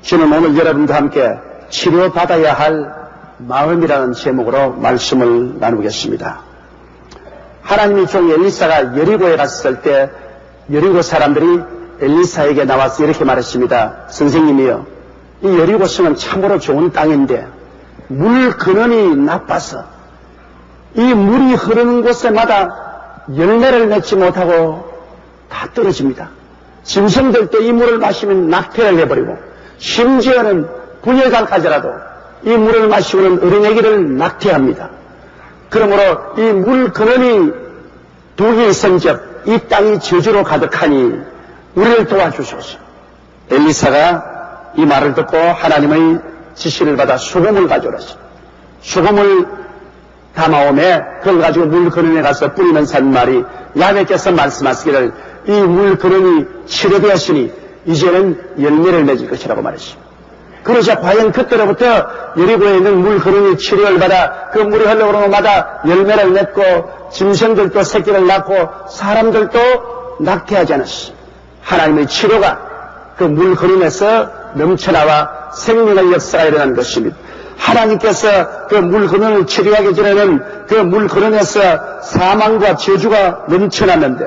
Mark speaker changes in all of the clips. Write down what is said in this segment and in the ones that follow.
Speaker 1: 저는 오늘 여러분과 함께 치료받아야 할 마음이라는 제목으로 말씀을 나누겠습니다. 하나님의 종 엘리사가 여리고에 갔을 때 여리고 사람들이 엘리사에게 나와서 이렇게 말했습니다. 선생님이요, 이 여리고 성은 참으로 좋은 땅인데 물 근원이 나빠서 이 물이 흐르는 곳에마다 열매를 맺지 못하고 다 떨어집니다. 짐승들도 이 물을 마시면 낙태를 해버리고 심지어는 부녀간까지라도 이 물을 마시고는 어린애기를 낙태합니다. 그러므로 이 물 근원이 두 개의 성적, 이 땅이 저주로 가득하니 우리를 도와주소서. 엘리사가 이 말을 듣고 하나님의 지시를 받아 수금을 가져오라서 수금을 담아오매 그걸 가지고 물 근원에 가서 뿌리는 산말이 야훼께서 말씀하시기를 이 물 근원이 치료되었으니 이제는 열매를 맺을 것이라고 말했습니다. 그러자 과연 그때로부터 여리고에 있는 물 근원이 치료를 받아 그 물이 흘러오는 곳마다 열매를 맺고 짐승들도 새끼를 낳고 사람들도 낙태하지 않았습니다. 하나님의 치료가 그 물 근원에서 넘쳐나와 생명의 역사가 일어난 것입니다. 하나님께서 그 물 근원을 치료하기 전에는 그 물 근원에서 사망과 저주가 넘쳐났는데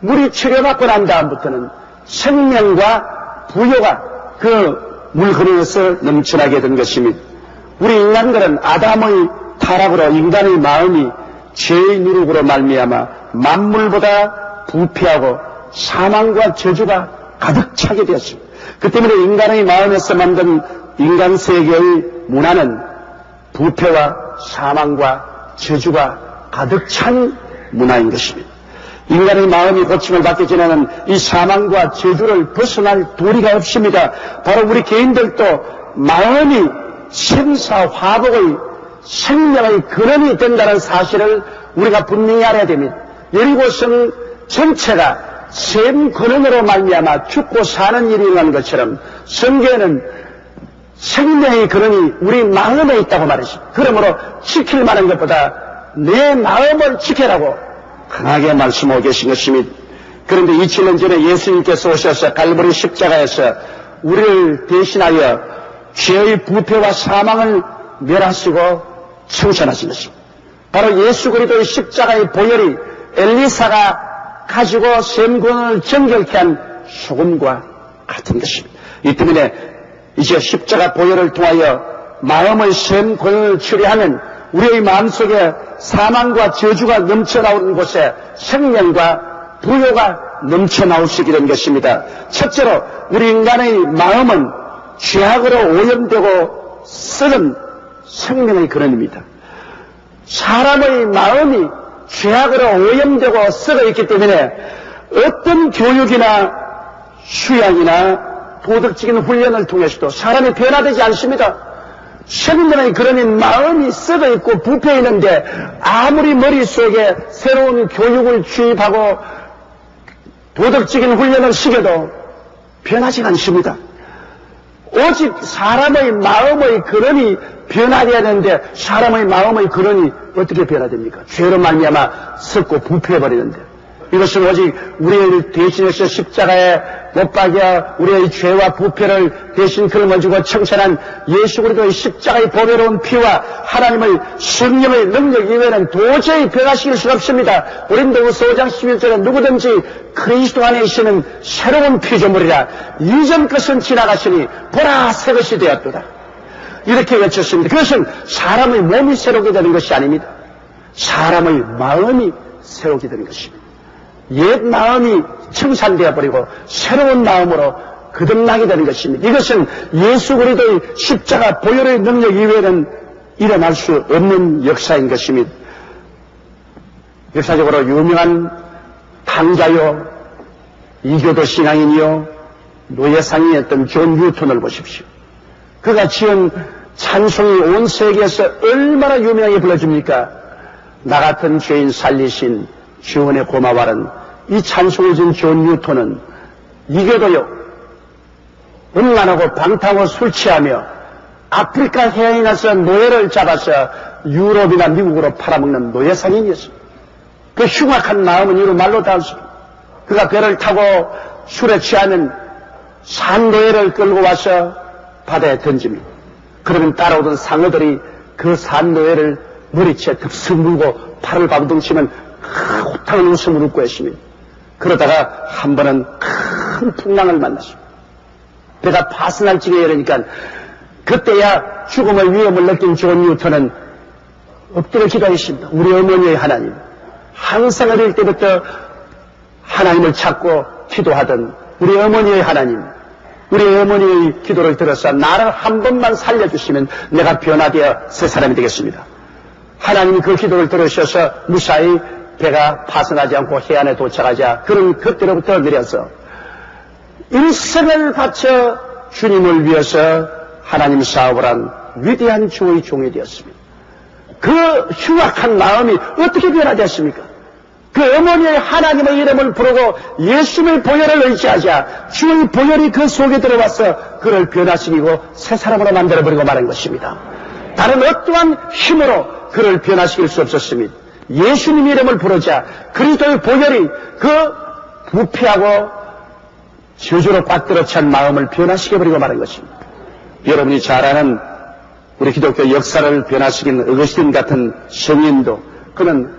Speaker 1: 물이 치료받고 난 다음부터는 생명과 부요가 그 물 근원에서 넘쳐나게 된 것입니다. 우리 인간들은 아담의 타락으로 인간의 마음이 죄의 누룩으로 말미암아 만물보다 부패하고 사망과 저주가 가득 차게 되었습니다. 그 때문에 인간의 마음에서 만든 인간 세계의 문화는 부패와 사망과 저주가 가득 찬 문화인 것입니다. 인간의 마음이 고침을 받기 전에는 이 사망과 저주를 벗어날 도리가 없습니다. 바로 우리 개인들도 마음이 생사화복의 생명의 근원이 된다는 사실을 우리가 분명히 알아야 됩니다. 여리고성 전체가 셈 근원으로 말미암아 죽고 사는 일이 일어난 것처럼 성경에는 생명의 근원이 우리 마음에 있다고 말했습니다. 그러므로 지킬 만한 것보다 내 마음을 지키라고 강하게 말씀하고 계신 것입니다. 그런데 27년 전에 예수님께서 오셔서 갈보리 십자가에서 우리를 대신하여 죄의 부패와 사망을 멸하시고 청산하신 것입니다. 바로 예수 그리스도의 십자가의 보혈이 엘리사가 가지고 셈근원을 정결케 한 소금과 같은 것입니다. 이 때문에 이제 십자가 보혈을 통하여 마음의 셈근원을 치료하면 우리의 마음속에 사망과 저주가 넘쳐나오는 곳에 생명과 부요가 넘쳐나올 수 있게 된 것입니다. 첫째로 우리 인간의 마음은 죄악으로 오염되고 썩은 생명의 근원입니다. 사람의 마음이 죄악으로 오염되고 썩어 있기 때문에 어떤 교육이나 수양이나 도덕적인 훈련을 통해서도 사람이 변화되지 않습니다. 생명의 근원인 마음이 썩어 있고 부패 있는데 아무리 머릿속에 새로운 교육을 주입하고 도덕적인 훈련을 시켜도 변하지 않습니다. 오직 사람의 마음의 근원이 변화되어야 하는데 사람의 마음의 근원이 어떻게 변화됩니까? 죄로 말미암아 썩고 부패해버리는데 이것은 오직 우리를 대신해서 십자가에 못 박여 우리의 죄와 부패를 대신 걸머지고 청산한 예수 그리스도의 십자가의 보배로운 피와 하나님의 성령의 능력 이외에는 도저히 변화시킬 수가 없습니다. 고린도후서 5장 11절에 누구든지 그리스도 안에 있으면 새로운 피조물이라 이전 것은 지나갔으니 보라 새 것이 되었도다. 이렇게 외쳤습니다. 그것은 사람의 몸이 새롭게 되는 것이 아닙니다. 사람의 마음이 새롭게 되는 것입니다. 옛 마음이 청산되어 버리고 새로운 마음으로 거듭나게 되는 것입니다. 이것은 예수 그리스도의 십자가 보혈의 능력 이외에는 일어날 수 없는 역사인 것입니다. 역사적으로 유명한 탕자요 이교도 신앙인이요 노예상이었던 존 뉴턴을 보십시오. 그가 지은 찬송이 온 세계에서 얼마나 유명하게 불러줍니까? 나 같은 죄인 살리신 주원의 고마워하는 이 찬송을 지은 존 뉴턴은 이교도요 음란하고 방탕하고 술 취하며 아프리카 해안에 나서 노예를 잡아서 유럽이나 미국으로 팔아먹는 노예상인이었습니다. 그 흉악한 마음은 이루 말로 다 할 수 없습니다. 그가 배를 타고 술에 취하면 산노예를 끌고 와서 바다에 던집니다. 그러면 따라오던 상어들이 그 산노예를 머리채 덥석 물고 팔을 바둥치면 호탕한 웃음을 웃고 했습니다. 그러다가 한 번은 큰 풍랑을 만났습니다. 배가 파선할 지경에 이르니까 그때야 죽음의 위험을 느낀 존 뉴턴은 엎드려 기도했습니다. 우리 어머니의 하나님, 항상 어릴 때부터 하나님을 찾고 기도하던 우리 어머니의 하나님, 우리 어머니의 기도를 들어서 나를 한 번만 살려주시면 내가 변화되어 새 사람이 되겠습니다. 하나님이 그 기도를 들으셔서 무사히 배가 파선하지 않고 해안에 도착하자 그는 그때로부터 내려서 일생을 바쳐 주님을 위해서 하나님 사업을 한 위대한 주의 종이 되었습니다. 그 흉악한 마음이 어떻게 변화되었습니까? 그 어머니의 하나님의 이름을 부르고 예수님의 보혈을 의지하자 주의 보혈이 그 속에 들어와서 그를 변화시키고 새 사람으로 만들어버리고 말한 것입니다. 다른 어떠한 힘으로 그를 변화시킬 수 없었습니다. 예수님의 이름을 부르자 그리스도의 보혈이 그 부패하고 저주로 꽉 들어찬 마음을 변화시켜버리고 말한 것입니다. 여러분이 잘 아는 우리 기독교 역사를 변화시킨 어거스틴 같은 성인도 그는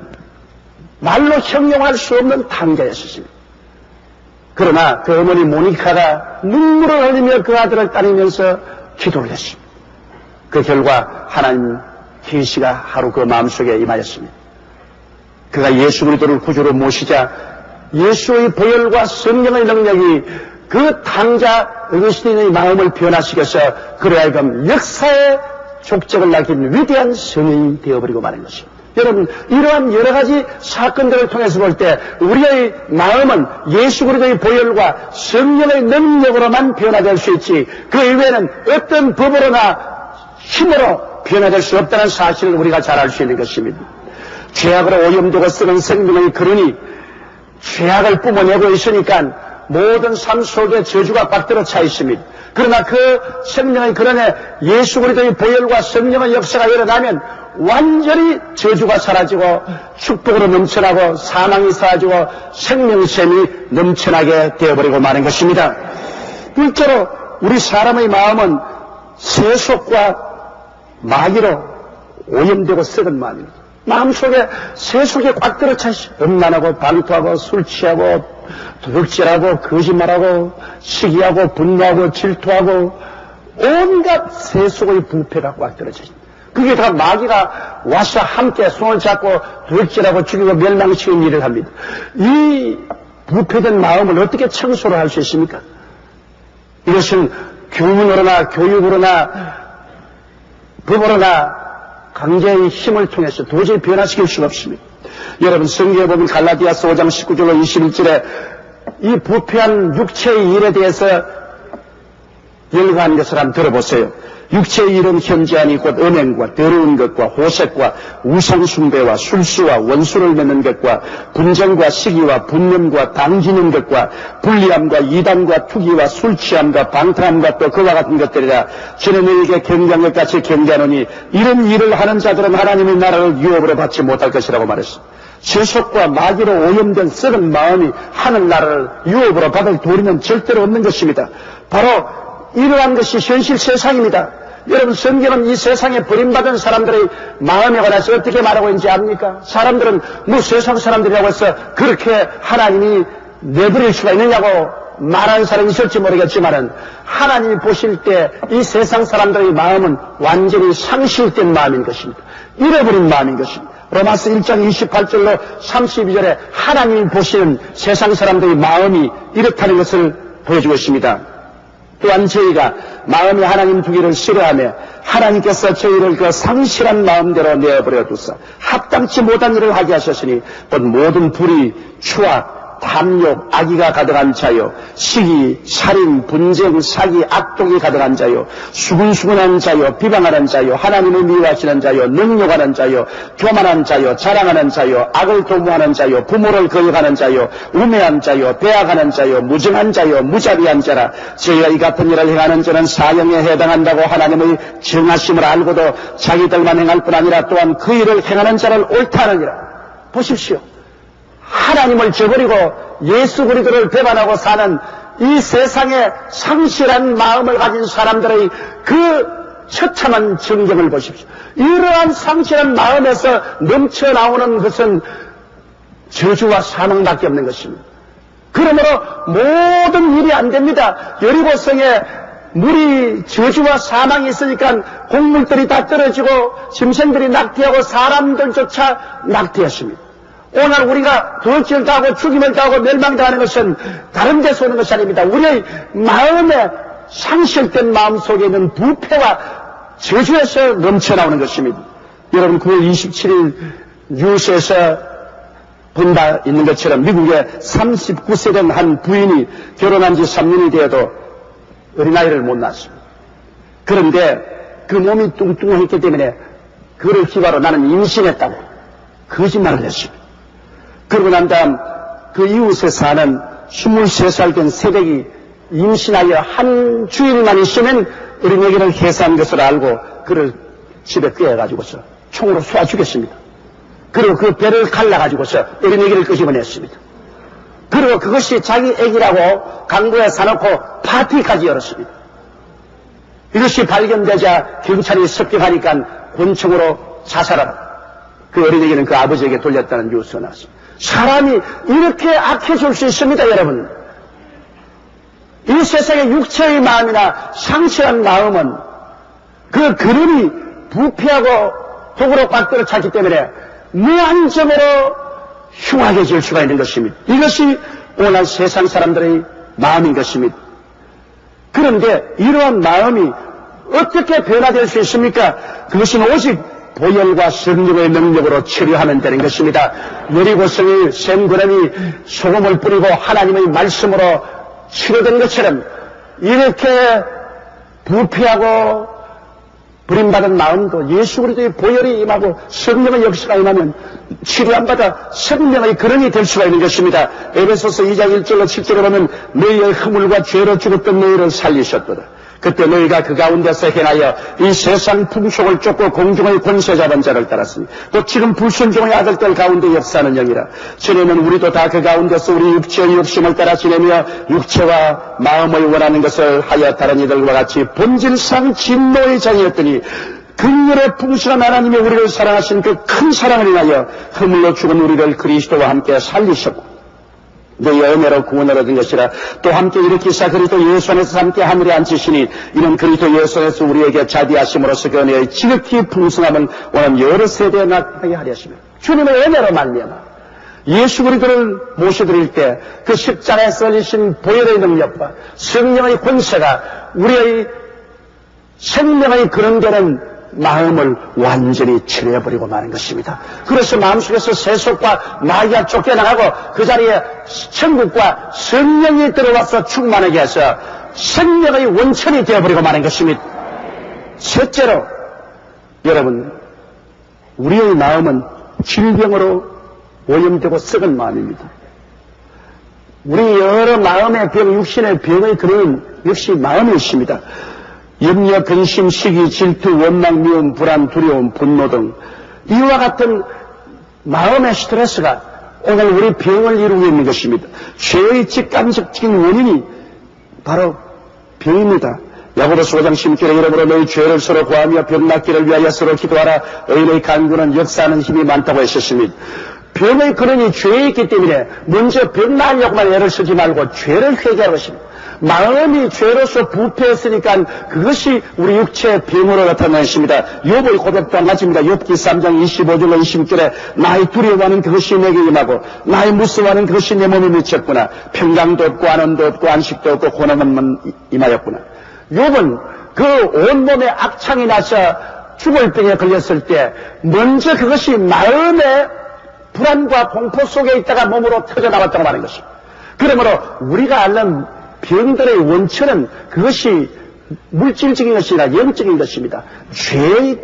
Speaker 1: 말로 형용할 수 없는 탕자였습니다. 그러나 그 어머니 모니카가 눈물을 흘리며 그 아들을 따르면서 기도를 했습니다. 그 결과 하나님 계시가 하루 그 마음속에 임하였습니다. 그가 예수 그리스도를 구주로 모시자 예수의 보혈과 성령의 능력이 그 탕자 어거스틴의 마음을 변화시켜서 그로 하여금 역사의 족적을 남긴 위대한 성인이 되어버리고 마는 것입니다. 여러분, 이러한 여러 가지 사건들을 통해서 볼 때 우리의 마음은 예수 그리스도의 보혈과 성령의 능력으로만 변화될 수 있지 그 이외에는 어떤 법으로나 힘으로 변화될 수 없다는 사실을 우리가 잘 알 수 있는 것입니다. 죄악으로 오염되고 썩은 생명의 근원이 죄악을 뿜어내고 있으니까 모든 삶 속에 저주가 꽉 들어차 있습니다. 그러나 그 생명의 근원에 예수 그리스도의 보혈과 성령의 역사가 일어나면 완전히 저주가 사라지고 축복으로 넘쳐나고 사망이 사라지고 생명샘이 넘쳐나게 되어버리고 마는 것입니다. 둘째로 우리 사람의 마음은 세속과 마귀로 오염되고 썩은 마음입니다. 마음속에 세속에 꽉 들어차 있어요. 음란하고 방투하고 술 취하고 도둑질하고 거짓말하고 시기하고 분노하고 질투하고 온갖 세속의 부패가 꽉 들어차 있습니다. 그게 다 마귀가 와서 함께 손을 잡고 도둑질하고 죽이고 멸망시키는 일을 합니다. 이 부패된 마음을 어떻게 청소를 할 수 있습니까? 이것은 교훈으로나 교육으로나 법으로나 강제의 힘을 통해서 도저히 변화시킬 수가 없습니다. 여러분 성경에 보면 갈라디아서 5장 19절로 21절에 이 부패한 육체의 일에 대해서 열거한 것을 한번 들어보세요. 육체의 일은 현저하니 곧 음행과 더러운 것과 호색과 우상숭배와 술수와 원수를 맺는 것과 분쟁과 시기와 분념과 당지는 것과 불리함과 이단과 투기와 술취함과 방탕함과 또 그와 같은 것들이라. 저는 너희에게 경계한 것 같이 경계하노니 이런 일을 하는 자들은 하나님의 나라를 유업으로 받지 못할 것이라고 말했습니다. 세속과 마귀로 오염된 썩은 마음이 하늘나라를 유업으로 받을 도리는 절대로 없는 것입니다. 바로 이러한 것이 현실 세상입니다. 여러분 성경은 이 세상에 버림받은 사람들의 마음에 관해서 어떻게 말하고 있는지 압니까? 사람들은 뭐 세상 사람들이라고 해서 그렇게 하나님이 내버릴 수가 있느냐고 말하는 사람이 있을지 모르겠지만은 하나님이 보실 때 이 세상 사람들의 마음은 완전히 상실된 마음인 것입니다. 잃어버린 마음인 것입니다. 로마서 1장 28절로 32절에 하나님이 보시는 세상 사람들의 마음이 이렇다는 것을 보여주고 있습니다. 또한 저희가 마음이 하나님 두기를 싫어하며 하나님께서 저희를 그 상실한 마음대로 내어버려 두사 합당치 못한 일을 하게 하셨으니 곧 모든 불의, 추악, 탐욕, 악의가 가득한 자요, 시기, 살인, 분쟁, 사기, 악독이 가득한 자요, 수근수근한 자요, 비방하는 자요, 하나님을 미워하시는 자요, 능욕하는 자요, 교만한 자요, 자랑하는 자요, 악을 도모하는 자요, 부모를 거역하는 자요, 우매한 자요, 배악하는 자요, 무정한 자요, 무자비한 자라. 저희가 이 같은 일을 행하는 자는 사형에 해당한다고 하나님의 정하심을 알고도 자기들만 행할 뿐 아니라 또한 그 일을 행하는 자를 옳다 하느니라. 보십시오. 하나님을 저버리고 예수 그리스도를 배반하고 사는 이 세상에 상실한 마음을 가진 사람들의 그 처참한 정경을 보십시오. 이러한 상실한 마음에서 넘쳐나오는 것은 저주와 사망밖에 없는 것입니다. 그러므로 모든 일이 안 됩니다. 여리고성에 물이 저주와 사망이 있으니까 곡물들이 다 떨어지고 짐승들이 낙태하고 사람들조차 낙태했습니다. 오늘 우리가 돌진을 당하고 죽임을 당하고 멸망당하는 것은 다른 데서 오는 것이 아닙니다. 우리의 마음에 상실된 마음 속에 있는 부패와 저주에서 넘쳐나오는 것입니다. 여러분 9월 27일 뉴스에서 본 바 있는 것처럼 미국의 39세 된 한 부인이 결혼한 지 3년이 되어도 어린아이를 못 낳았습니다. 그런데 그 몸이 뚱뚱했기 때문에 그를 기바로 나는 임신했다고 거짓말을 했습니다. 그러고 난 다음 그 이웃에 사는 23살 된 새댁이 임신하여 한 주일만 있으면 어린애기를 해산한 것을 알고 그를 집에 끄어가지고서 총으로 쏘아 죽였습니다. 그리고 그 배를 갈라가지고서 어린애기를 끄집어냈습니다. 그리고 그것이 자기 애기라고 강도에 사놓고 파티까지 열었습니다. 이것이 발견되자 경찰이 습격하니까 권총으로 자살하라. 그 어린애기는 그 아버지에게 돌렸다는 뉴스가 나왔습니다. 사람이 이렇게 악해질 수 있습니다, 여러분. 이 세상의 육체의 마음이나 상실한 마음은 그 그릇이 부패하고 도구로 꽉들어 찼기 때문에 무한정으로 흉악해질 수가 있는 것입니다. 이것이 오늘 세상 사람들의 마음인 것입니다. 그런데 이러한 마음이 어떻게 변화될 수 있습니까? 그것은 오직 보혈과 성령의 능력으로 치료하면 되는 것입니다. 여리고성의 샘구름이 소금을 뿌리고 하나님의 말씀으로 치료된 것처럼 이렇게 부패하고 버림받은 마음도 예수 그리스도의 보혈이 임하고 성령의 역사가 임하면 치료 안 받아 생명의 근원이 될 수가 있는 것입니다. 에베소서 2장 1절로 7절에 보면 너희의 허물과 죄로 죽었던 너희를 살리셨도다. 그때 너희가 그 가운데서 행하여 이 세상 풍속을 쫓고 공중의 권세 잡은 자를 따랐으니 또 지금 불순종의 아들들 가운데 역사하는 영이라. 전에는 우리도 다 그 가운데서 우리 육체의 욕심을 따라 지내며 육체와 마음을 원하는 것을 하여 다른 이들과 같이 본질상 진노의 자이었더니 긍휼의 풍성한 하나님이 우리를 사랑하신 그 큰 사랑을 인하여 허물로 죽은 우리를 그리스도와 함께 살리셨고 너희의 은혜로 구원을 얻은 것이라. 또 함께 일으키사 그리스도 예수 안에서 함께 하늘에 앉히시니 이는 그리스도 예수 안에서 우리에게 자비하심으로써 그 은혜의 지극히 풍성함을 오는 여러 세대에 나타나게 하려 하시며 주님의 은혜로 말미암아 예수 그리스도를 모셔드릴 때 그 십자가에 썰리신 보혈의 능력과 성령의 권세가 우리의 생명의 근원되는 마음을 완전히 치료해버리고 마는 것입니다. 그래서 마음속에서 세속과 마귀가 쫓겨나가고 그 자리에 천국과 성령이 들어와서 충만하게 해서 생명의 원천이 되어버리고 마는 것입니다. 셋째로 여러분, 우리의 마음은 질병으로 오염되고 썩은 마음입니다. 우리 여러 마음의 병, 육신의 병의 근원은 역시 마음이 있습니다. 염려, 근심, 시기, 질투, 원망, 미움, 불안, 두려움, 분노 등 이와 같은 마음의 스트레스가 오늘 우리 병을 이루고 있는 것입니다. 죄의 직간접적인 원인이 바로 병입니다. 야고보서 5장 16절의 이름으로 너희 죄를 서로 구하며 병 낫기를 위하여 서로 기도하라. 의인의 간구는 역사하는 힘이 많다고 했었습니다. 병의 근원이 죄에 있기 때문에 먼저 병 나으려고만 애를 쓰지 말고 죄를 회개하는 것입니다. 마음이 죄로서 부패했으니까 그것이 우리 육체의 병으로 나타나는 것입니다. 욥의 고백도 한 가지입니다. 욥기 3장 25절로 26절에 나의 두려워하는 그것이 내게 임하고 나의 무서워하는 그것이 내 몸에 미쳤구나. 평강도 없고 안원도 없고 안식도 없고 고난만 임하였구나. 욥은 그 온몸에 악창이 나서 죽을 병에 걸렸을 때 먼저 그것이 마음의 불안과 공포 속에 있다가 몸으로 터져나왔다고 하는 것입니다. 그러므로 우리가 앓는 병들의 원천은 그것이 물질적인 것이 아니라 영적인 것입니다. 죄의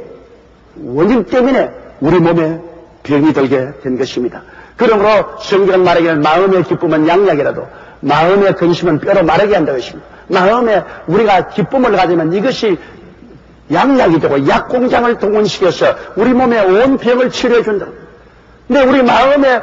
Speaker 1: 원인 때문에 우리 몸에 병이 들게 된 것입니다. 그러므로 성경은 말하기를 마음의 기쁨은 양약이라도 마음의 근심은 뼈로 마르게 한다고 했습니다. 마음에 우리가 기쁨을 가지면 이것이 양약이 되고 약공장을 동원시켜서 우리 몸의 온 병을 치료해 준다. 근데 우리 마음에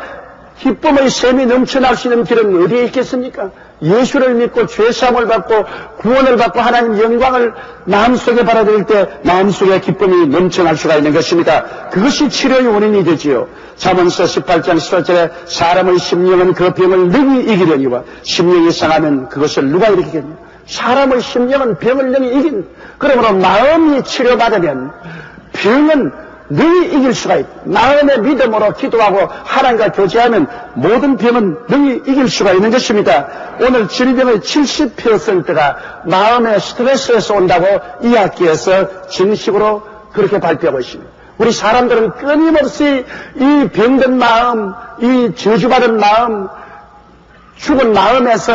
Speaker 1: 기쁨의 샘이 넘쳐날 수 있는 길은 어디에 있겠습니까? 예수를 믿고 죄사함을 받고 구원을 받고 하나님 영광을 마음속에 받아들일 때 마음속에 기쁨이 넘쳐날 수가 있는 것입니다. 그것이 치료의 원인이 되지요. 잠언서 18장 15절에 사람의 심령은 그 병을 능히 이기려니와 심령이 상하면 그것을 누가 일으키겠냐. 사람의 심령은 병을 능히 이긴. 그러므로 마음이 치료받으면 병은 능히 이길 수가 있다. 마음의 믿음으로 기도하고 하나님과 교제하면 모든 병은 능히 이길 수가 있는 것입니다. 오늘 질병의 70%가 마음의 스트레스에서 온다고 이 학기에서 정식으로 그렇게 발표하고 있습니다. 우리 사람들은 끊임없이 이 병든 마음, 이 저주받은 마음, 죽은 마음에서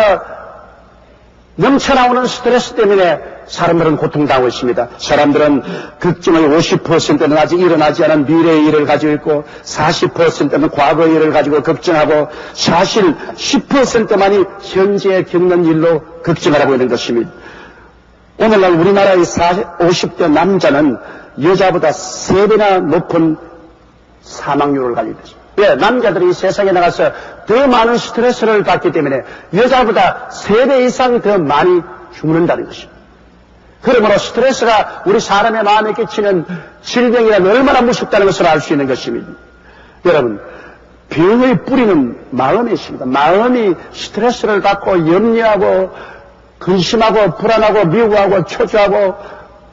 Speaker 1: 넘쳐나오는 스트레스 때문에 사람들은 고통당하고 있습니다. 사람들은 걱정의 50%는 아직 일어나지 않은 미래의 일을 가지고 있고 40%는 과거의 일을 가지고 걱정하고 사실 10%만이 현재 겪는 일로 걱정을 하고 있는 것입니다. 오늘날 우리나라의 50대 남자는 여자보다 3배나 높은 사망률을 가지고 있습니다. 왜? 남자들이 세상에 나가서 더 많은 스트레스를 받기 때문에 여자보다 3배 이상 더 많이 죽는다는 것입니다. 그러므로 스트레스가 우리 사람의 마음에 끼치는 질병이란 얼마나 무섭다는 것을 알 수 있는 것입니다. 여러분, 병의 뿌리는 마음에 있습니다. 마음이 스트레스를 받고 염려하고 근심하고 불안하고 미워하고 초조하고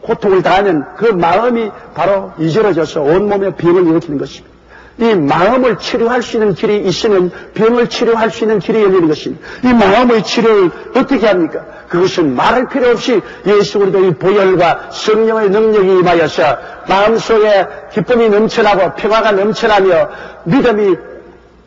Speaker 1: 고통을 당하면 그 마음이 바로 이절어져서 온몸에 병을 일으키는 것입니다. 이 마음을 치료할 수 있는 길이 있으면 병을 치료할 수 있는 길이 열리는 것입니다. 이 마음의 치료를 어떻게 합니까? 그것은 말할 필요 없이 예수 그리스도의 보혈과 성령의 능력이 임하여서 마음속에 기쁨이 넘쳐나고 평화가 넘쳐나며 믿음이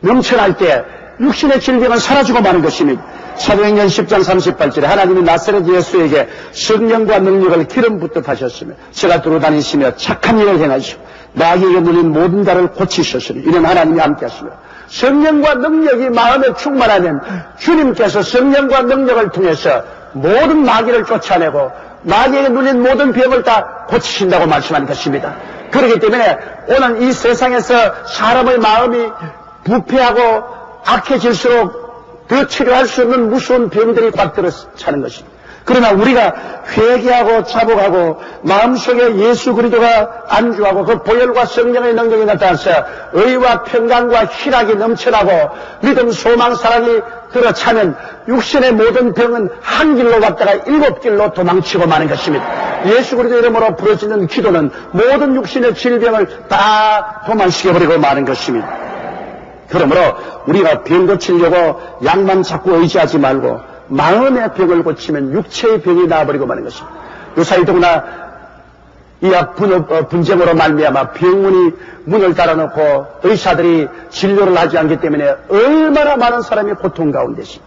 Speaker 1: 넘쳐날 때 육신의 질병은 사라지고 마는 것입니다. 사도행전 10장 38절에 하나님이 나사렛 예수에게 성령과 능력을 기름 붓듯 하셨으며 제가 돌아다니시며 착한 일을 행하시고 마귀에게 물린 모든 자를 고치셨으니 이는 하나님이 함께 하시며 성령과 능력이 마음에 충만하면 주님께서 성령과 능력을 통해서 모든 마귀를 쫓아내고 마귀에게 물린 모든 병을 다 고치신다고 말씀하는 것입니다. 그렇기 때문에 오늘 이 세상에서 사람의 마음이 부패하고 악해질수록 더 치료할 수 없는 무서운 병들이 꽉 들어 차는 것입니다. 그러나 우리가 회개하고 자복하고 마음속에 예수 그리스도가 안주하고 그 보혈과 성령의 능력이 나타나서 의와 평강과 희락이 넘쳐나고 믿음, 소망, 사랑이 들어차면 육신의 모든 병은 한 길로 갔다가 7길로 도망치고 마는 것입니다. 예수 그리스도 이름으로 부르짖는 기도는 모든 육신의 질병을 다 도망시켜버리고 마는 것입니다. 그러므로 우리가 병 고치려고 약만 자꾸 의지하지 말고 마음의 병을 고치면 육체의 병이 나아버리고 마는 것입니다. 요사이 더구나 이약 분쟁으로 말미암아 병문이 문을 닫아놓고 의사들이 진료를 하지 않기 때문에 얼마나 많은 사람이 고통 가운데 있습니다.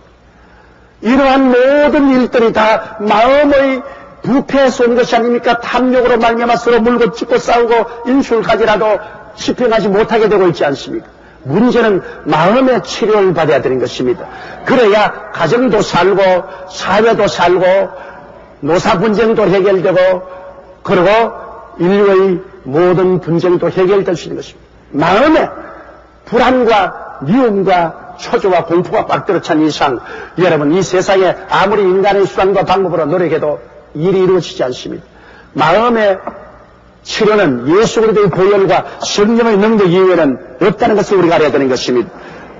Speaker 1: 이러한 모든 일들이 다 마음의 부패에서 온 것이 아닙니까? 탐욕으로 말미암아 서로 물고 찢고 싸우고 인술 가지라도 집행하지 못하게 되고 있지 않습니까? 문제는 마음의 치료를 받아야 되는 것입니다. 그래야 가정도 살고 사회도 살고 노사 분쟁도 해결되고 그리고 인류의 모든 분쟁도 해결될 수 있는 것입니다. 마음에 불안과 미움과 초조와 공포가 꽉 들어찬 이상 여러분 이 세상에 아무리 인간의 수단과 방법으로 노력해도 일이 이루어지지 않습니다. 마음의 치료는 예수 그리스도의 보혈과 성령의 능력 이외에는 없다는 것을 우리가 알아야 되는 것입니다.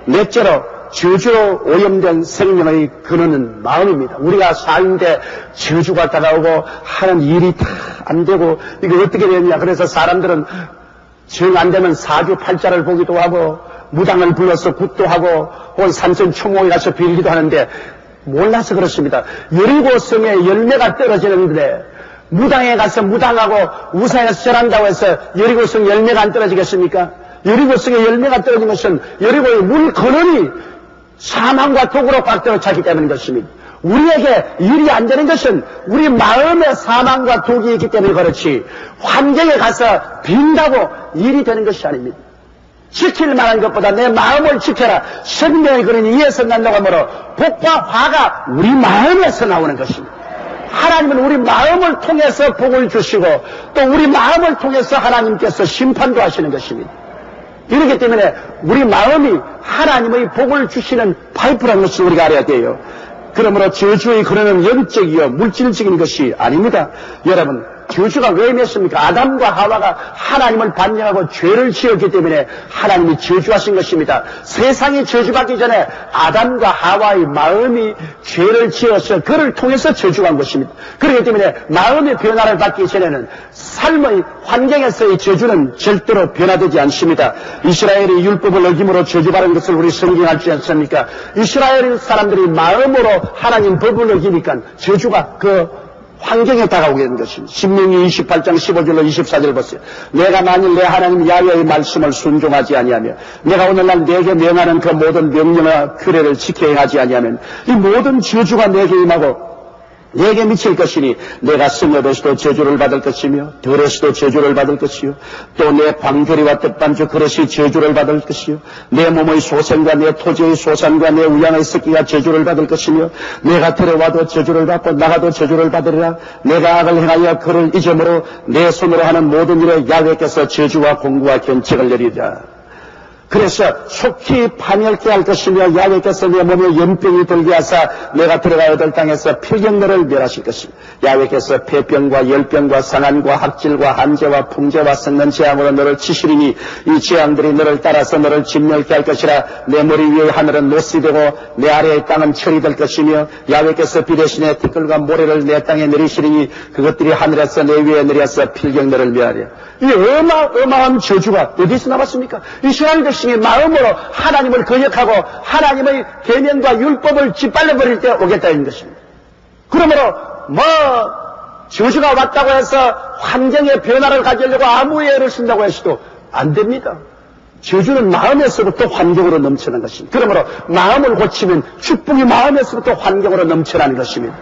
Speaker 1: 넷째로 저주로 오염된 생명의 근원은 마음입니다. 우리가 사는데 저주가 다가오고 하는 일이 다 안 되고 이게 어떻게 되느냐. 그래서 사람들은 정 안 되면 사주팔자를 보기도 하고 무당을 불러서 굿도 하고 혹은 산천 초목에 가서 빌기도 하는데 몰라서 그렇습니다. 여리고 성에 열매가 떨어지는데 무당에 가서 무당하고 우상에서 절한다고 해서 여리고성 열매가 안 떨어지겠습니까? 여리고성에 열매가 떨어진 것은 여리고의 물 근원이 사망과 독으로 꽉 들어차기 때문인 것입니다. 우리에게 일이 안 되는 것은 우리 마음에 사망과 독이 있기 때문에 그렇지 환경에 가서 빈다고 일이 되는 것이 아닙니다. 지킬 만한 것보다 내 마음을 지켜라. 생명의 근원이 이에서 난다고 하므로 복과 화가 우리 마음에서 나오는 것입니다. 하나님은 우리 마음을 통해서 복을 주시고 또 우리 마음을 통해서 하나님께서 심판도 하시는 것입니다. 이렇기 때문에 우리 마음이 하나님의 복을 주시는 파이프라는 것을 우리가 알아야 돼요. 그러므로 저주의 근원은 영적이요 물질적인 것이 아닙니다. 여러분, 저주가 왜 맺습니까? 아담과 하와가 하나님을 반역하고 죄를 지었기 때문에 하나님이 저주하신 것입니다. 세상이 저주받기 전에 아담과 하와의 마음이 죄를 지어서 그를 통해서 저주한 것입니다. 그렇기 때문에 마음의 변화를 받기 전에는 삶의 환경에서의 저주는 절대로 변화되지 않습니다. 이스라엘이 율법을 어김으로 저주받은 것을 우리 성경 알지 않습니까? 이스라엘 사람들이 마음으로 하나님 법을 어기니까 저주가 그 환경에 다가오게 된 것입니다. 신명기 28장 15절로 24절 보세요. 내가 만일 내 하나님 야훼의 말씀을 순종하지 아니하며 내가 오늘날 내게 명하는 그 모든 명령과 규례를 지켜야 하지 아니하면 이 모든 저주가 내게 임하고 내게 미칠 것이니 내가 성읍에서도 저주를 받을 것이며 들에서도 저주를 받을 것이요 또 내 방조리와 떡반주 그릇이 저주를 받을 것이요 내 몸의 소생과 내 토지의 소산과 내 우양의 새끼가 저주를 받을 것이며 내가 들어와도 저주를 받고 나가도 저주를 받으리라. 내가 악을 행하여 그를 잊음으로 내 손으로 하는 모든 일에 야훼께서 저주와 공고와 견책을 내리리라. 그래서 속히 파멸케 할 것이며 야훼께서 내 몸에 연병이 들게 하사 내가 들어가야 될 땅에서 필경너를 멸하실 것이며 야훼께서 폐병과 열병과 상한과 학질과 한재와 풍재와 썩는 재앙으로 너를 치시리니 이 재앙들이 너를 따라서 너를 진멸케 할 것이라. 내 머리 위의 하늘은 노시 되고 내 아래의 땅은 철이 될 것이며 야훼께서 비 대신에 티끌과 모래를 내 땅에 내리시리니 그것들이 하늘에서 내 위에 내려서 필경너를 멸하리라. 이 어마어마한 저주가 어디서 나왔습니까? 이스라엘 백성이 마음으로 하나님을 거역하고 하나님의 계명과 율법을 짓밟아버릴 때 오겠다는 것입니다. 그러므로 저주가 왔다고 해서 환경의 변화를 가지려고 아무 애를 쓴다고 해서도 안 됩니다. 저주는 마음에서부터 환경으로 넘쳐나는 것입니다. 그러므로 마음을 고치면 축복이 마음에서부터 환경으로 넘쳐나는 것입니다.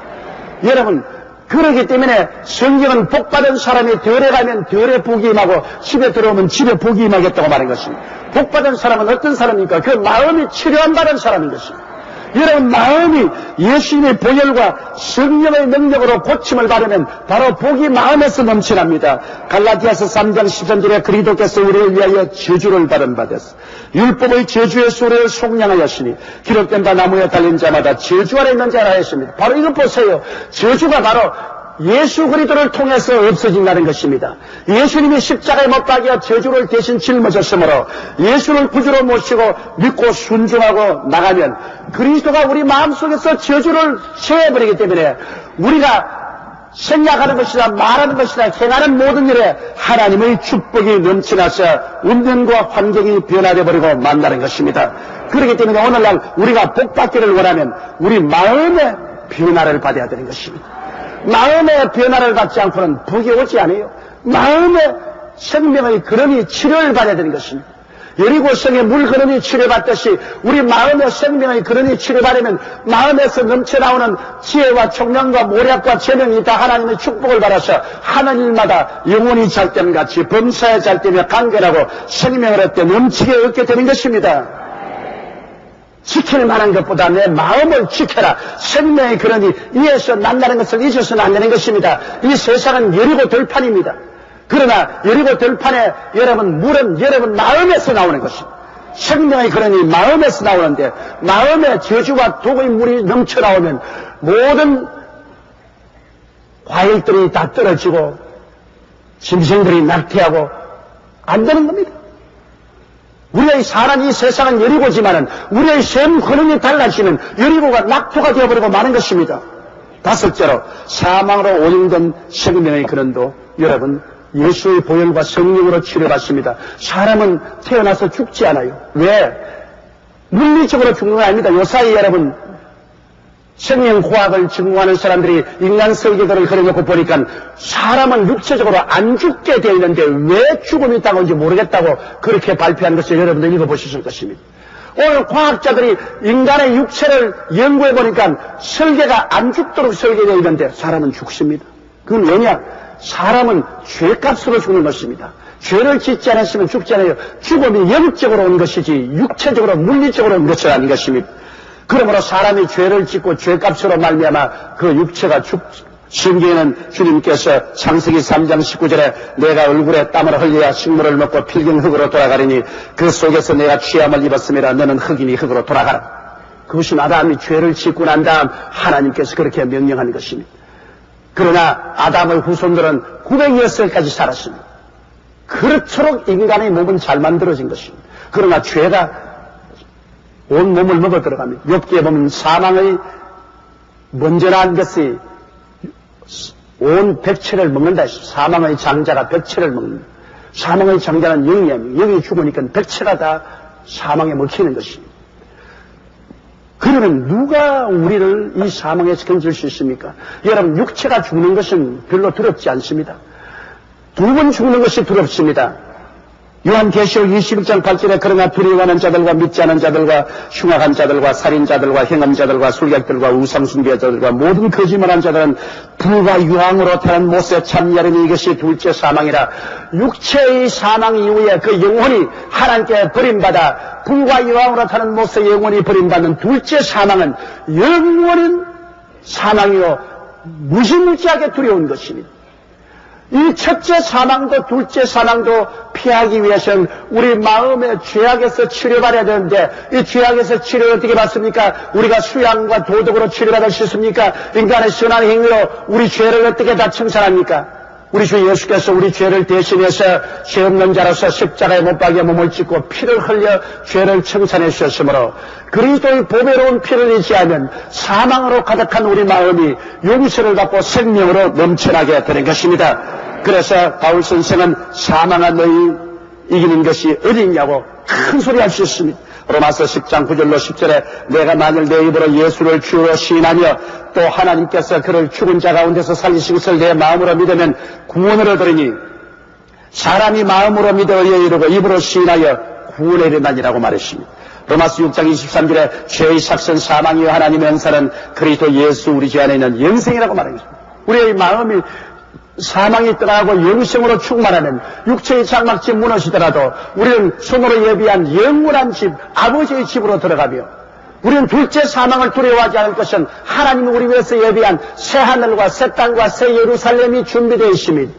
Speaker 1: 여러분, 그렇기 때문에 성경은 복받은 사람이 덜에 가면 덜에 복이 임하고 집에 들어오면 집에 복이 임하겠다고 말한 것입니다. 복받은 사람은 어떤 사람입니까? 그 마음이 치료함 받은 사람인 것입니다. 여러분, 마음이 예수님의 보혈과 성령의 능력으로 고침을 받으면 바로 복이 마음에서 넘쳐납니다. 갈라디아서 3장 13절에 그리스도께서 우리를 위하여 저주를 받은 바 되사 율법의 저주의 소리를 속량하였으니 기록된 바 나무에 달린 자마다 저주 아래 있는 자라 하였습니다. 바로 이것 보세요. 저주가 바로 예수 그리스도를 통해서 없어진다는 것입니다. 예수님이 십자가에 못 박여 저주를 대신 짊어졌으므로 예수를 구주로 모시고 믿고 순종하고 나가면 그리스도가 우리 마음속에서 저주를 쇠해버리기 때문에 우리가 생각하는 것이나 말하는 것이나 행하는 모든 일에 하나님의 축복이 넘쳐나서 운명과 환경이 변화되어 버리고 만나는 것입니다. 그렇기 때문에 오늘날 우리가 복받기를 원하면 우리 마음의 변화를 받아야 되는 것입니다. 마음의 변화를 받지 않고는 복이 오지 않아요. 마음의 생명의 근원이 치료를 받아야 되는 것입니다. 여리고성의 물 근원이 치료받듯이 우리 마음의 생명의 근원이 치료받으면 마음에서 넘쳐나오는 지혜와 총명과 모략과 재능이 다 하나님의 축복을 받아서 하는 일마다 영혼이 잘됨 같이 범사에 잘되며 간결하고 생명을 얻게 넘치게 얻게 되는 것입니다. 지킬 만한 것보다 내 마음을 지켜라. 생명의 근원이 이에서 난다는 것을 잊어서는 안 되는 것입니다. 이 세상은 여리고 들판입니다. 그러나 여리고 들판에 물은 여러분 마음에서 나오는 것입니다. 생명의 근원이 마음에서 나오는데 마음에 저주와 독의 물이 넘쳐나오면 모든 과일들이 다 떨어지고 짐승들이 낙태하고 안 되는 겁니다. 우리의 사는 이 세상은 여리고지만은 우리의 셈 근원이 달라지면 여리고가 낙토가 되어버리고 마는 것입니다. 다섯째로 사망으로 오염된 생명의 근원도 여러분 예수의 보혈과 성령으로 치료받습니다. 사람은 태어나서 죽지 않아요. 왜? 물리적으로 죽는 건 아닙니다. 요사이 여러분 생명과학을 전공하는 사람들이 인간 설계도를 그려놓고 보니까 사람은 육체적으로 안 죽게 되어 있는데 왜 죽음이 있다고 하는지 모르겠다고 그렇게 발표한 것을 여러분들 읽어보셨을 것입니다. 오늘 과학자들이 인간의 육체를 연구해보니까 설계가 안 죽도록 설계되어 있는데 사람은 죽습니다. 그건 왜냐? 사람은 죄값으로 죽는 것입니다. 죄를 짓지 않았으면 죽지 않아요. 죽음이 영적으로 온 것이지 육체적으로 물리적으로 온 것은 아닌 것입니다. 그러므로 사람이 죄를 짓고 죄값으로 말미암아 그 육체가 신기에는 주님께서 창세기 3장 19절에 내가 얼굴에 땀을 흘려야 식물을 먹고 필경 흙으로 돌아가리니 그 속에서 내가 취함을 입었음이라 너는 흙이니 흙으로 돌아가라. 그것은 아담이 죄를 짓고 난 다음 하나님께서 그렇게 명령하는 것입니다. 그러나 아담의 후손들은 900여살까지 살았습니다. 그렇도록 인간의 몸은 잘 만들어진 것입니다. 그러나 죄가 온 몸을 먹어 들어갑니다. 욥기에 보면 사망의 먼저 난 것이 온 백체를 먹는다 했습니다. 사망의 장자가 백체를 먹는다. 사망의 장자는 영이야. 영이 죽으니까 백체가 다 사망에 먹히는 것입니다. 그러면 누가 우리를 이 사망에서 건질 수 있습니까? 여러분, 육체가 죽는 것은 별로 두렵지 않습니다. 두 번 죽는 것이 두렵습니다. 요한계시록 21장 8절에 그러나 두려워하는 자들과 믿지 않은 자들과 흉악한 자들과 살인자들과 행음자들과 술객들과 우상숭배자들과 모든 거짓말한 자들은 불과 유황으로 타는 못에 참여하려니 이것이 둘째 사망이라. 육체의 사망 이후에 그 영혼이 하나님께 버림받아 불과 유황으로 타는 못에 영혼이 버림받는 둘째 사망은 영원한 사망이요 무시무시하게 두려운 것입니다. 이 첫째 사망도 둘째 사망도 피하기 위해서는 우리 마음의 죄악에서 치료받아야 되는데 이 죄악에서 치료를 어떻게 받습니까? 우리가 수양과 도덕으로 치료받을 수 있습니까? 인간의 선한 행위로 우리 죄를 어떻게 다 청산합니까? 우리 주 예수께서 우리 죄를 대신해서 죄 없는 자로서 십자가에 못 박여 몸을 찢고 피를 흘려 죄를 청산해 주셨으므로 그리스도의 보배로운 피를 의지하면 사망으로 가득한 우리 마음이 용서를 받고 생명으로 넘쳐나게 되는 것입니다. 그래서 바울 선생은 사망한 너희 이기는 것이 어디냐고 큰 소리 할 수 있습니다. 로마서 10장 9절로 10절에 내가 만일 내 입으로 예수를 주로 시인하며 또 하나님께서 그를 죽은 자 가운데서 살리신 것을 내 마음으로 믿으면 구원을 얻으리니 사람이 마음으로 믿어 의에 이르고 입으로 시인하여 구원에 이르나니라고 말했습니다. 로마서 6장 23절에 죄의 삭선 사망이요 하나님의 형사는 그리스도 예수 우리 죄 안에 있는 영생이라고 말했습니다. 우리의 마음이 사망이 떠나고 영생으로 충만하면 육체의 장막집 무너지더라도 우리는 손으로 예비한 영원한 집, 아버지의 집으로 들어가며 우리는 둘째 사망을 두려워하지 않을 것은 하나님이 우리 위해서 예비한 새 하늘과 새 땅과 새 예루살렘이 준비되어 있습니다.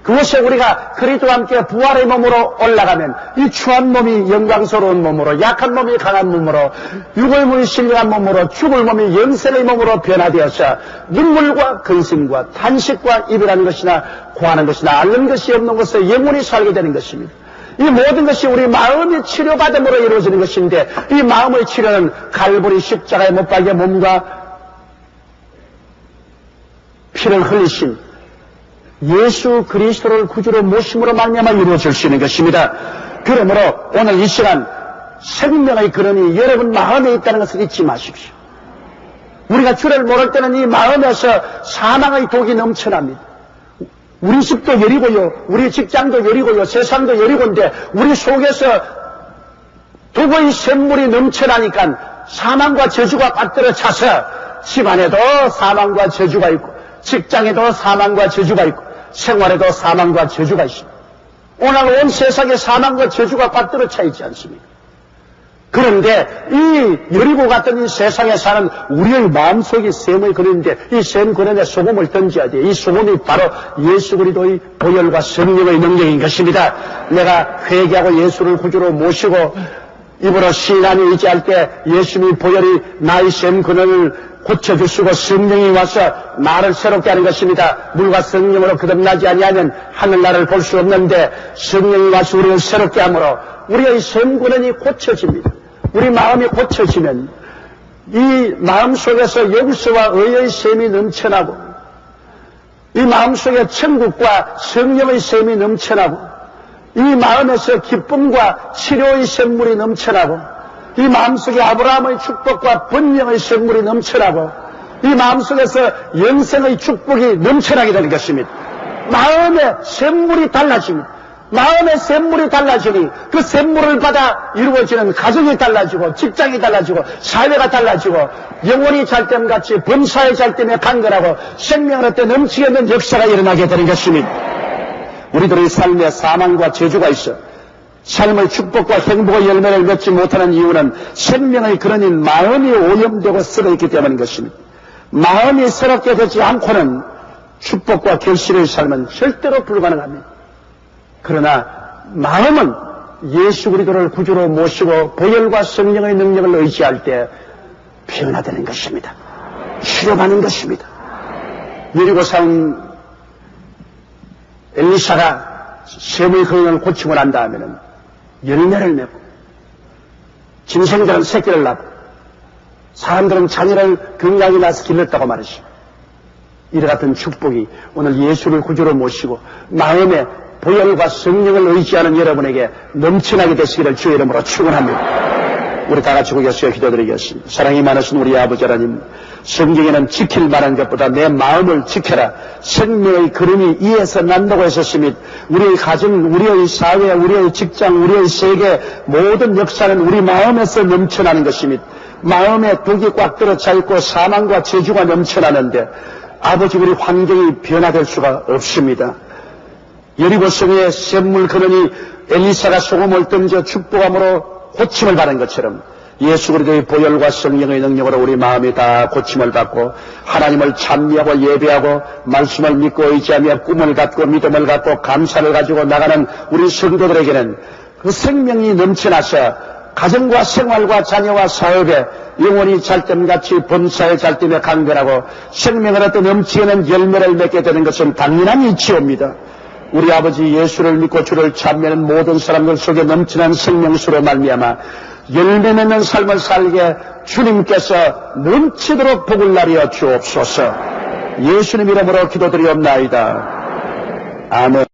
Speaker 1: 그것에 우리가 그리스도와 함께 부활의 몸으로 올라가면 이 추한 몸이 영광스러운 몸으로, 약한 몸이 강한 몸으로, 육의 몸이 신령한 몸으로, 죽을 몸이 영생의 몸으로 변화되어서 눈물과 근심과 탄식과 이별하는 것이나 고하는 것이나 앓는 것이 없는 곳에 영원히 살게 되는 것입니다. 이 모든 것이 우리 마음의 치료받음으로 이루어지는 것인데 이 마음의 치료는 갈보리 십자가에 못 박여 몸과 피를 흘리신 예수 그리스도를 구주로 모심으로 말미암아 이루어질 수 있는 것입니다. 그러므로 오늘 이 시간 생명의 근원이 여러분 마음에 있다는 것을 잊지 마십시오. 우리가 주를 모를 때는 이 마음에서 사망의 독이 넘쳐납니다. 우리 집도 여리고요, 우리 직장도 여리고요, 세상도 여리고인데 우리 속에서 독의 샘물이 넘쳐나니까 사망과 저주가 빠뜨려 차서 집안에도 사망과 저주가 있고 직장에도 사망과 저주가 있고 생활에도 사망과 저주가 있습니다. 오늘 온 세상에 사망과 저주가 빠뜨려 차 있지 않습니까? 그런데 이 여리고 같은 이 세상에 사는 우리의 마음속이 샘의 근원인데 이 샘 근원에 소금을 던져야 돼요. 이 소금이 바로 예수 그리스도의 보혈과 성령의 능력인 것입니다. 내가 회개하고 예수를 구주로 모시고 입으로 시인하며 의지할 때 예수님의 보혈이 나의 샘 근원을 고쳐주시고 성령이 와서 나를 새롭게 하는 것입니다. 물과 성령으로 거듭나지 아니하면 하늘나라를 볼 수 없는데 성령이 와서 우리를 새롭게 함으로 우리의 샘 근원이 고쳐집니다. 우리 마음이 고쳐지면 이 마음속에서 용서와 의의 샘이 넘쳐나고 이 마음속에 천국과 성령의 샘이 넘쳐나고 이 마음에서 기쁨과 치료의 샘물이 넘쳐나고 이 마음속에 아브라함의 축복과 번영의 샘물이 넘쳐나고 이 마음속에서 영생의 축복이 넘쳐나게 되는 것입니다. 마음의 샘물이 달라집니다. 마음의 샘물이 달라지니 그 샘물을 받아 이루어지는 가정이 달라지고 직장이 달라지고 사회가 달라지고 영혼이 잘됨같이 범사의 잘됨에 강건하고 생명을 얻되 넘치게 된 역사가 일어나게 되는 것입니다. 우리들의 삶에 사망과 저주가 있어 삶의 축복과 행복의 열매를 맺지 못하는 이유는 생명의 근원인 마음이 오염되고 썩어있기 때문인 것입니다. 마음이 새롭게 되지 않고는 축복과 결실의 삶은 절대로 불가능합니다. 그러나 마음은 예수 그리스도를 구주로 모시고 보혈과 성령의 능력을 의지할 때 변화되는 것입니다. 치료받는 것입니다. 여리고성 엘리사가 셈의 거인을 고치고 난 다음에는 열매를 맺고 짐승들은 새끼를 낳고 사람들은 자녀를 건강히 낳아서 길렀다고 말이죠. 이와 같은 축복이 오늘 예수를 구주로 모시고 마음에 보혈과 성령을 의지하는 여러분에게 넘쳐나게 되시기를 주의 이름으로 축원합니다. 우리 다 같이 고개서 기도드리겠습니다. 사랑이 많으신 우리 아버지 하나님, 성경에는 지킬 만한 것보다 내 마음을 지켜라, 생명의 그림이 이에서 난다고 했었으니 우리의 가정, 우리의 사회, 우리의 직장, 우리의 세계 모든 역사는 우리 마음에서 넘쳐나는 것이니 마음에 독이 꽉 들어차 있고 사망과 저주가 넘쳐나는데 아버지 우리 환경이 변화될 수가 없습니다. 여리고성의 샘물 근원이 엘리사가 소금을 던져 축복함으로 고침을 받은 것처럼 예수 그리스도의 보혈과 성령의 능력으로 우리 마음이 다 고침을 받고 하나님을 찬미하고 예배하고 말씀을 믿고 의지하며 꿈을 갖고 믿음을 갖고 감사를 가지고 나가는 우리 성도들에게는 그 생명이 넘쳐나서 가정과 생활과 자녀와 사업에 영원히 잘됨같이 범사에 잘됨에 강변하고 생명을 얻어 넘치는 열매를 맺게 되는 것은 당연한 이치옵니다. 우리 아버지 예수를 믿고 주를 찬미하는 모든 사람들 속에 넘치는 생명수로 말미암아 열매 맺는 삶을 살게 주님께서 넘치도록 복을 나리어 주옵소서. 예수님 이름으로 기도드리옵나이다. 아멘.